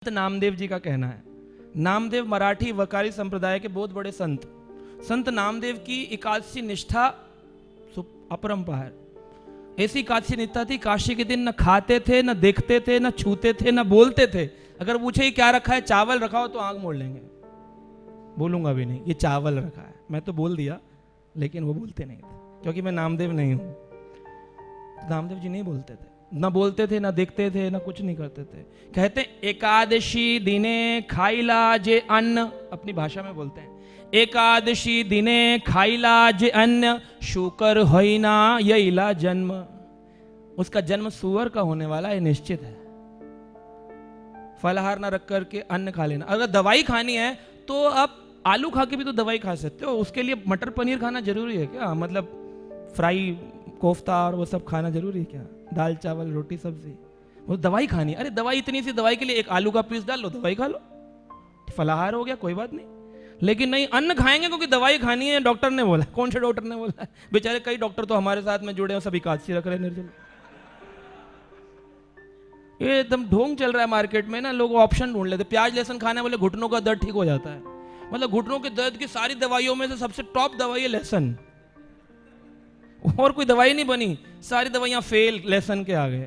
नामदेव जी का कहना है। नामदेव मराठी वकारी संप्रदाय के बहुत बड़े संत नामदेव की एकादशी निष्ठा अपरंपार। ऐसी एकादशी निष्ठा थी, काशी के दिन न खाते थे, न देखते थे, न छूते थे, न बोलते थे। अगर पूछे ही क्या रखा है, चावल रखा हो तो आंख मोड़ लेंगे, बोलूंगा भी नहीं ये चावल रखा है। मैं तो बोल दिया लेकिन वो बोलते नहीं थे, क्योंकि मैं नामदेव नहीं हूं। नामदेव जी नहीं बोलते थे, ना बोलते थे, ना देखते थे, ना कुछ नहीं करते थे। कहते एकादशी दिने खाइला जे अन्न, अपनी भाषा में बोलते हैं, एकादशी दिने खाइला जे अन्न शुकर होइना यइला जन्म। उसका जन्म सुअर का होने वाला है, निश्चित है। फलाहार ना रख करके अन्न खा लेना। अगर दवाई खानी है तो आप आलू खा के भी तो दवाई खा सकते हो, उसके लिए मटर पनीर खाना जरूरी है क्या? मतलब फ्राई कोफ्ता और वो सब खाना जरूरी है क्या? दाल चावल रोटी सब्जी, वो दवाई खानी। अरे दवाई इतनी सी दवाई के लिए एक आलू का पीस डाल लो, दवाई खा लो, फलाहार हो गया, कोई बात नहीं। लेकिन नहीं, अन्न खाएंगे क्योंकि दवाई खानी है, डॉक्टर ने बोला। कौन से डॉक्टर ने बोला? बेचारे कई डॉक्टर तो हमारे साथ में जुड़े हैं, सब एकादशी रख रहे हैं निर्जल। ये एकदम ढोंग चल रहा है मार्केट में ना, लोग ऑप्शन ढूंढ लेते। प्याज लहसुन खाने वाले घुटनों का दर्द ठीक हो जाता है। मतलब घुटनों के दर्द की सारी दवाइयों में से सबसे टॉप दवाई है लहसुन, और कोई दवाई नहीं बनी, सारी दवाइयां फेल लहसुन के आगे।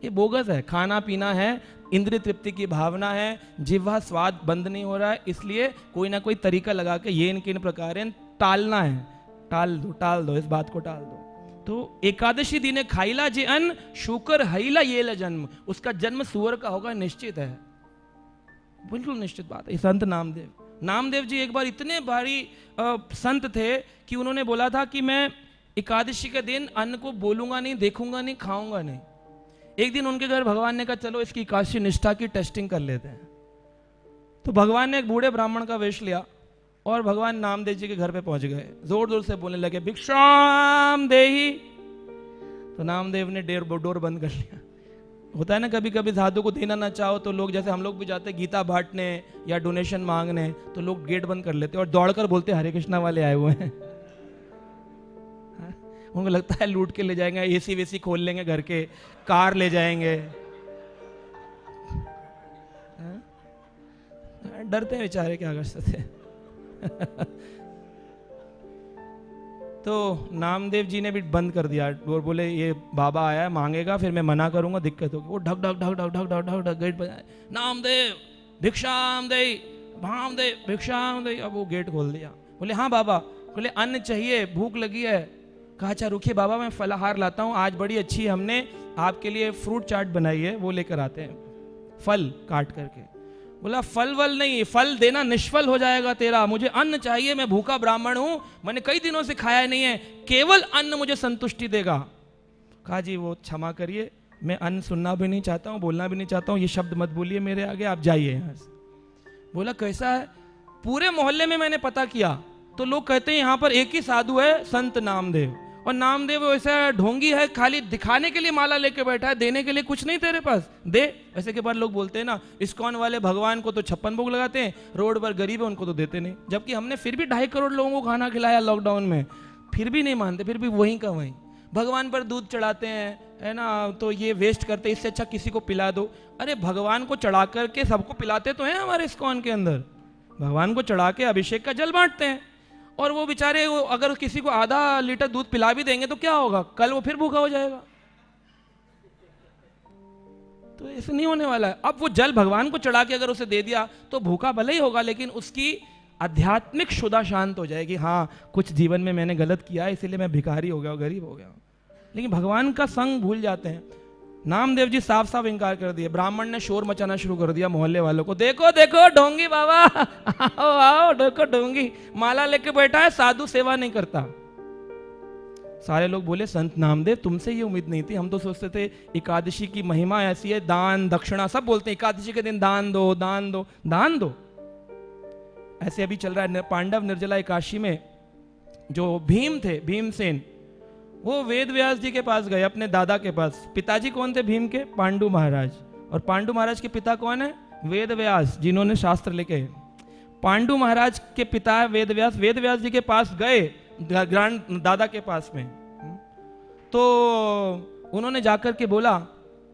ये बोगस है। खाना पीना है, इंद्रिय तृप्ति की भावना है, जिह्वा स्वाद बंद नहीं हो रहा है, इसलिए कोई ना कोई तरीका लगा के ये किन प्रकार टालना है। टाल दो इस बात को, टाल दो। तो एकादशी दिने खाइला जे अन्न शुकर हईला ये जन्म, उसका जन्म सुअर का होगा, निश्चित है, बिल्कुल निश्चित बात है। संत नामदेव जी एक बार इतने भारी संत थे कि उन्होंने बोला था कि मैं एकादशी के दिन अन्न को बोलूंगा नहीं, देखूंगा नहीं, खाऊंगा नहीं। एक दिन उनके घर भगवान ने कहा चलो इसकी एकादशी निष्ठा की टेस्टिंग कर लेते हैं। तो भगवान ने एक बूढ़े ब्राह्मण का वेश लिया और भगवान नामदेव जी के घर पे पहुंच गए। जोर जोर से बोलने लगे भिक्षाम देहि। तो नामदेव ने डोर बंद कर लिया। होता है ना, कभी कभी साधु को देना ना चाहो तो लोग, जैसे हम लोग भी जाते गीता बांटने या डोनेशन मांगने, तो लोग गेट बंद कर लेते और दौड़कर बोलते हरे कृष्णा वाले आए हुए हैं। उनको लगता है लूट के ले जाएंगे, एसी वेसी खोल लेंगे, घर के कार ले जाएंगे। डरते हैं बेचारे, क्या कर सकते हैं। तो नामदेव जी ने भी बंद कर दिया और बोले ये बाबा आया है, मांगेगा, फिर मैं मना करूंगा, दिक्कत होगी। वो ढक ढक ढक ढक ढक ढक ढक ढक गेट बजाए, नामदेव भिक्षाम दे, भामदेव भिक्षाम दे। अब वो गेट खोल दिया। बोले हाँ बाबा। बोले अन्न चाहिए, भूख लगी है। कहा अच्छा रुकिए बाबा, मैं फलाहार लाता हूँ, आज बड़ी अच्छी हमने आपके लिए फ्रूट चाट बनाई है, वो लेकर आते हैं, फल काट करके। बोला फल वल नहीं, फल देना निष्फल हो जाएगा तेरा, मुझे अन्न चाहिए, मैं भूखा ब्राह्मण हूं, मैंने कई दिनों से खाया नहीं है, केवल अन्न मुझे संतुष्टि देगा। कहा जी वो क्षमा करिए, मैं अन्न सुनना भी नहीं चाहता हूं, बोलना भी नहीं चाहता हूं, ये शब्द मत बोलिए मेरे आगे, आप जाइए यहां से। बोला कैसा है? पूरे मोहल्ले में मैंने पता किया तो लोग कहते हैं यहां पर एक ही साधु है, संत नामदेव, और नामदेव वैसा ढोंगी है, खाली दिखाने के लिए माला लेके बैठा है, देने के लिए कुछ नहीं तेरे पास, दे। वैसे के बाद लोग बोलते हैं ना, इस्कॉन वाले भगवान को तो 56 भोग लगाते हैं, रोड पर गरीब है उनको तो देते नहीं। जबकि हमने फिर भी 2.5 करोड़ लोगों को खाना खिलाया लॉकडाउन में, फिर भी नहीं मानते, फिर भी वहीं का वहीं। भगवान पर दूध चढ़ाते हैं, है ना, तो ये वेस्ट करते, इससे अच्छा किसी को पिला दो। अरे भगवान को चढ़ा करके सबको पिलाते तो हैं हमारे इस्कॉन के अंदर, भगवान को चढ़ा के अभिषेक का जल बांटते हैं। और वो बेचारे अगर किसी को आधा लीटर दूध पिला भी देंगे तो क्या होगा, कल वो फिर भूखा हो जाएगा। तो ऐसे नहीं होने वाला है। अब वो जल भगवान को चढ़ा के अगर उसे दे दिया तो भूखा भले ही होगा, लेकिन उसकी आध्यात्मिक शुदा शांत हो जाएगी। हाँ कुछ जीवन में मैंने गलत किया, इसीलिए मैं भिखारी हो गया, गरीब हो गया। लेकिन भगवान का संग भूल जाते हैं। नामदेव जी साफ साफ इंकार कर दिए। ब्राह्मण ने शोर मचाना शुरू कर दिया मोहल्ले वालों को, देखो देखो ढोंगी बाबा, आओ आओ, देखो ढोंगी माला लेके बैठा है, साधु सेवा नहीं करता। सारे लोग बोले संत नामदेव तुमसे ये उम्मीद नहीं थी, हम तो सोचते थे एकादशी की महिमा ऐसी है, दान दक्षिणा सब बोलते हैं, एकादशी के दिन दान दो दान दो दान दो। ऐसे अभी चल रहा है पांडव निर्जला एकादशी में, जो भीम थे, भीमसेन, वो वेद व्यास जी के पास गए, अपने दादा के पास। पिताजी कौन थे भीम के? पांडु महाराज। और पांडु महाराज के पिता कौन है? वेद व्यास, जिन्होंने शास्त्र लिखे। पांडु महाराज के पिता वेद व्यास। वेद व्यास जी के पास गए, ग्रांड दादा के पास में, तो उन्होंने जाकर के बोला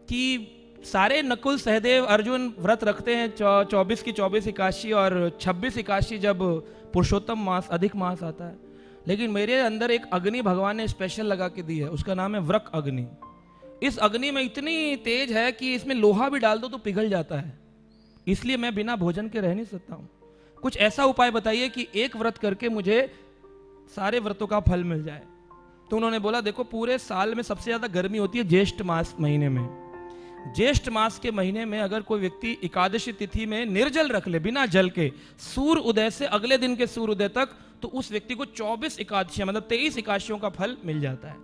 कि सारे नकुल सहदेव अर्जुन व्रत रखते हैं 24 की 24 एकादशी और 26 एकादशी जब पुरुषोत्तम मास अधिक मास आता है, लेकिन मेरे अंदर एक अग्नि भगवान ने स्पेशल लगा के दी है, उसका नाम है व्रक अग्नि। इस अग्नि में इतनी तेज है कि इसमें लोहा भी डाल दो तो पिघल जाता है, इसलिए मैं बिना भोजन के रह नहीं सकता हूं। कुछ ऐसा उपाय बताइए कि एक व्रत करके मुझे सारे व्रतों का फल मिल जाए। तो उन्होंने बोला देखो पूरे साल में सबसे ज्यादा गर्मी होती है ज्येष्ठ मास महीने में। ज्येष्ठ मास के महीने में अगर कोई व्यक्ति एकादशी तिथि में निर्जल रख ले बिना जल के, सूर्य उदय से अगले दिन के सूर्य उदय तक, तो उस व्यक्ति को 24 एकादशियां मतलब 23 एकादशियों का फल मिल जाता है।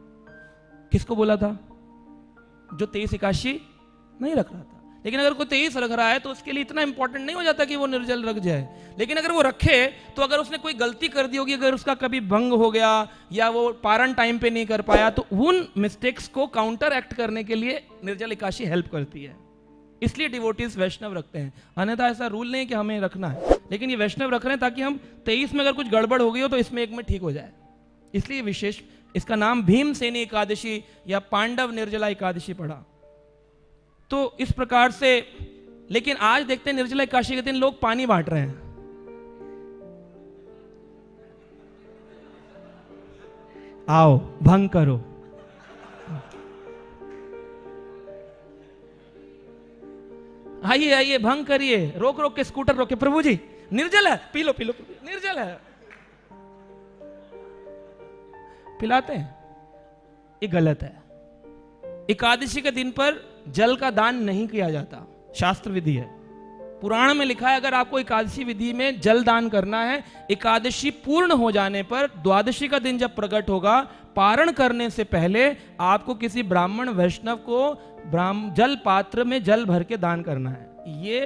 किसको बोला था? जो 23 एकादशी नहीं रख रहा था। लेकिन अगर कोई 23 रख रहा है तो उसके लिए इतना इंपॉर्टेंट नहीं हो जाता कि वो निर्जल रख जाए। लेकिन अगर वो रखे तो अगर उसने कोई गलती कर दी होगी, अगर उसका कभी भंग हो गया या वो पारण टाइम पे नहीं कर पाया, तो उन मिस्टेक्स को काउंटर एक्ट करने के लिए निर्जल एकादशी हेल्प करती है। इसलिए डिवोटीज वैष्णव रखते हैं, अन्यथा ऐसा रूल नहीं कि हमें रखना है। लेकिन ये वैष्णव रख रहे हैं ताकि हम 23 में अगर कुछ गड़बड़ हो गई हो तो इसमें एक में ठीक हो जाए, इसलिए विशेष इसका नाम भीमसेनी एकादशी या पांडव निर्जला एकादशी पड़ा। तो इस प्रकार से, लेकिन आज देखते हैं निर्जला एकादशी के दिन लोग पानी बांट रहे हैं। आओ भंग करो, आइए आइए भंग करिए, रोक रोक के स्कूटर रोके, प्रभु जी निर्जल है, पी लो पी लो, निर्जल है, पिलाते हैं। ये गलत है। एकादशी के दिन पर जल का दान नहीं किया जाता, शास्त्र विधि है, पुराण में लिखा है। अगर आपको एकादशी विधि में जल दान करना है, एकादशी पूर्ण हो जाने पर द्वादशी का दिन जब प्रकट होगा, पारण करने से पहले आपको किसी ब्राह्मण वैष्णव को जल पात्र में जल भर के दान करना है। ये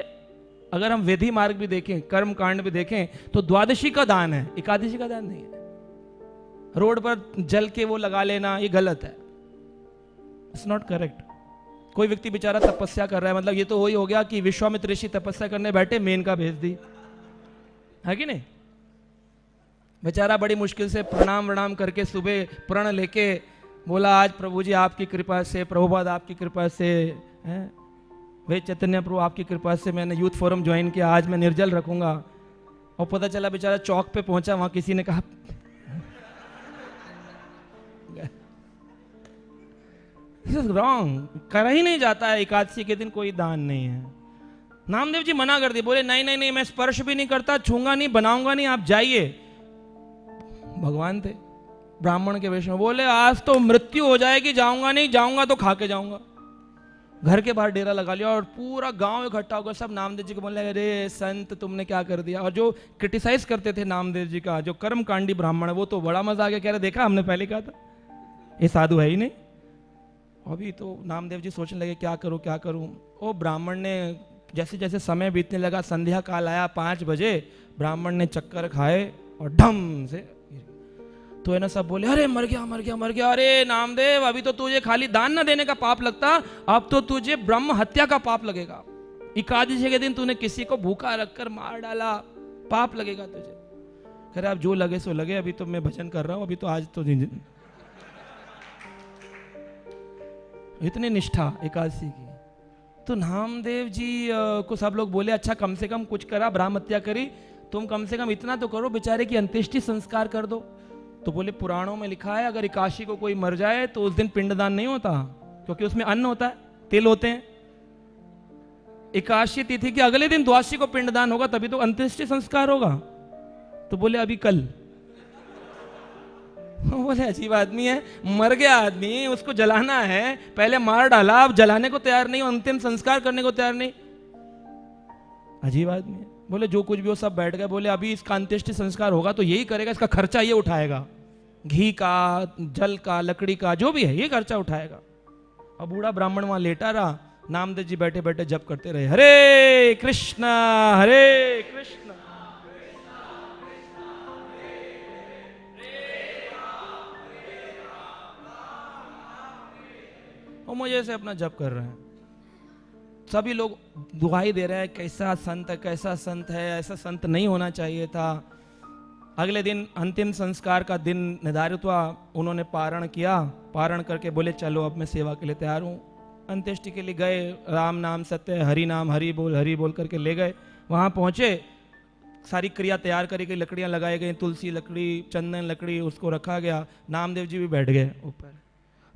अगर हम विधि मार्ग भी देखें, कर्म कांड भी देखें, तो द्वादशी का दान है, एकादशी का दान नहीं है। रोड पर जल के वो लगा लेना, ये गलत है, इट्स नॉट करेक्ट। कोई व्यक्ति बेचारा तपस्या कर रहा है, मतलब ये तो वही हो गया कि विश्वामित्र ऋषि तपस्या करने बैठे, मेनका भेज दी, है कि नहीं? बेचारा बड़ी मुश्किल से प्रणाम वणाम करके सुबह प्रण लेके बोला, आज प्रभु जी आपकी कृपा से, प्रभुपाद आपकी कृपा से, वे चैतन्य प्रभु आपकी कृपा से मैंने यूथ फोरम ज्वाइन किया, आज मैं निर्जल रखूंगा। और पता चला बेचारा चौक पे पहुंचा, वहां किसी ने कहा रॉन्ग, करा ही नहीं जाता है। एकादशी के दिन कोई दान नहीं है। नामदेव जी मना कर दिए, बोले नहीं नहीं नहीं, मैं स्पर्श भी नहीं करता, छूंगा नहीं, बनाऊंगा नहीं, आप जाइए। भगवान थे, ब्राह्मण के वेश में, बोले आज तो मृत्यु हो जाएगी, जाऊंगा नहीं, जाऊंगा तो खा के जाऊंगा। घर के बाहर डेरा लगा लिया और पूरा गांव इकट्ठा होकर सब नामदेव जी को बोलने लगे, अरे संत तुमने क्या कर दिया। और जो क्रिटिसाइज करते थे नामदेव जी का, जो कर्मकांडी ब्राह्मण है, वो तो बड़ा मजा आ गया, कह रहे देखा हमने पहले कहा था ये साधु है ही नहीं। अभी तो नामदेव जी सोचने लगे क्या करूं क्या करूं। वो ब्राह्मण ने जैसे जैसे समय बीतने लगा, संध्या काल आया 5 बजे, ब्राह्मण ने चक्कर खाए और ढम से, तो है ना सब बोले अरे मर गया मर गया मर गया। अरे नामदेव, अभी तो तुझे खाली दान न देने का पाप लगता, अब तो तुझे ब्रह्म हत्या का पाप लगेगा। एकादशी के दिन तूने किसी को भूखा रखकर मार डाला, पाप लगेगा तुझे। कह रहे अब जो लगे सो लगे, अभी तो मैं भजन कर रहा हूं, अभी तो आज तो इतनी निष्ठा एकादशी की। तो नामदेव जी को सब लोग बोले अच्छा कम से कम कुछ करा, ब्राह्म हत्या करी, तुम कम से कम इतना तो करो, बेचारे की अंत्येष्टि संस्कार कर दो। तो बोले पुराणों में लिखा है अगर एकादशी को कोई मर जाए तो उस दिन पिंडदान नहीं होता, क्योंकि उसमें अन्न होता है, तिल होते हैं। एकादशी तिथि के अगले दिन द्वादशी को पिंडदान होगा, तभी तो अंत्येष्टि संस्कार होगा। तो बोले अभी कल। बोले अजीब आदमी है, मर गया आदमी, उसको जलाना है, पहले मार डाला, अब जलाने को तैयार नहीं, अंतिम संस्कार करने को तैयार नहीं, अजीब आदमी है। बोले जो कुछ भी हो सब बैठ गए। बोले अभी इसका अंत्येष्टि संस्कार होगा तो यही करेगा, इसका खर्चा ये उठाएगा, घी का, जल का, लकड़ी का, जो भी है ये खर्चा उठाएगा। अब बूढ़ा ब्राह्मण वहां लेटा रहा, नामदेव जी बैठे बैठे जप करते रहे, हरे कृष्णा हरे कृष्णा। और मुझे से अपना जप कर रहे हैं, सभी लोग दुहाई दे रहे हैं कैसा संत है कैसा संत है, ऐसा संत नहीं होना चाहिए था। अगले दिन अंतिम संस्कार का दिन निर्धारित हुआ, उन्होंने पारण किया, पारण करके बोले चलो अब मैं सेवा के लिए तैयार हूँ। अंत्येष्टि के लिए गए, राम नाम सत्य है, हरि बोल करके ले गए। वहाँ पहुँचे, सारी क्रिया तैयार करी गई, लकड़ियाँ लगाई गई, तुलसी लकड़ी, चंदन लकड़ी, उसको रखा गया। नामदेव जी भी बैठ गए ऊपर।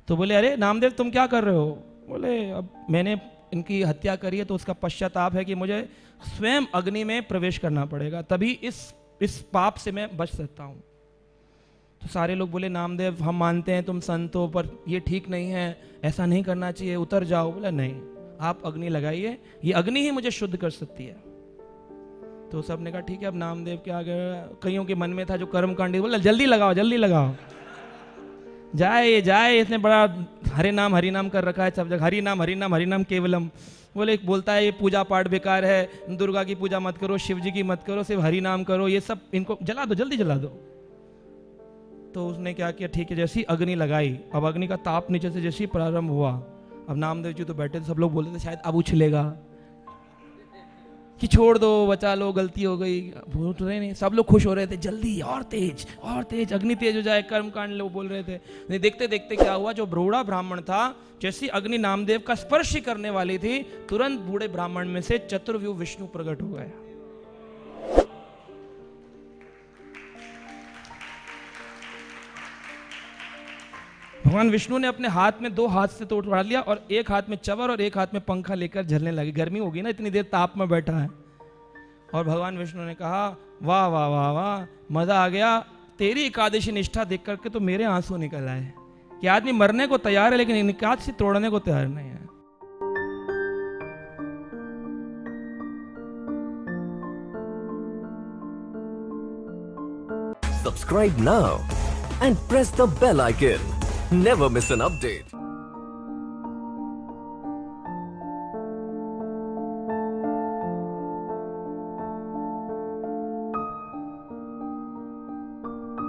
तो बोले अरे नामदेव तुम क्या कर रहे हो? बोले अब मैंने इनकी हत्या करी है तो उसका पश्चाताप है कि मुझे स्वयं अग्नि में प्रवेश करना पड़ेगा, तभी इस पाप से मैं बच सकता हूँ। तो सारे लोग बोले नामदेव हम मानते हैं तुम संत हो, पर ये ठीक नहीं है, ऐसा नहीं करना चाहिए, उतर जाओ। बोला नहीं, आप अग्नि लगाइए, ये अग्नि ही मुझे शुद्ध कर सकती है। तो सबने कहा ठीक है। अब नामदेव के आगे कईयों के मन में था जो कर्मकांडी, बोला जल्दी लगाओ जल्दी लगाओ, जाए इसने बड़ा हरि नाम कर रखा है सब जगह, हरि नाम केवलम। बोले एक बोलता है ये पूजा पाठ बेकार है, दुर्गा की पूजा मत करो, शिव जी की मत करो, सिर्फ हरि नाम करो, ये सब इनको जला दो, जल्दी जला दो। तो उसने क्या किया, ठीक है, जैसी अग्नि लगाई, अब अग्नि का ताप नीचे से जैसे ही प्रारंभ हुआ, अब नामदेव जी तो बैठे थे, सब लोग बोलते थे शायद अब उछलेगा कि छोड़ दो, बचा लो, गलती हो गई, भूल रहे नहीं। सब लोग खुश हो रहे थे, जल्दी और तेज अग्नि तेज हो जाए, कर्मकांड लोग बोल रहे थे। नहीं, देखते देखते क्या हुआ, जो बूढ़ा ब्राह्मण था, जैसी अग्नि नामदेव का स्पर्श ही करने वाली थी, तुरंत बूढ़े ब्राह्मण में से चतुर्व्यूह विष्णु प्रकट हो गया। भगवान विष्णु ने अपने हाथ में 2 हाथ से तोड़ लिया और एक हाथ में चवर और एक हाथ में पंखा लेकर झलने लगे। गर्मी होगी ना, इतनी देर ताप में बैठा है। और भगवान विष्णु ने कहा वाह वाह वाह वाह, मजा आ गया, तेरी एकादशी निष्ठा देख करके तो मेरे आंसू निकल आए कि आदमी मरने को तैयार है लेकिन एकादशी तोड़ने को तैयार नहीं है। Subscribe now and press the bell icon. Never miss an update.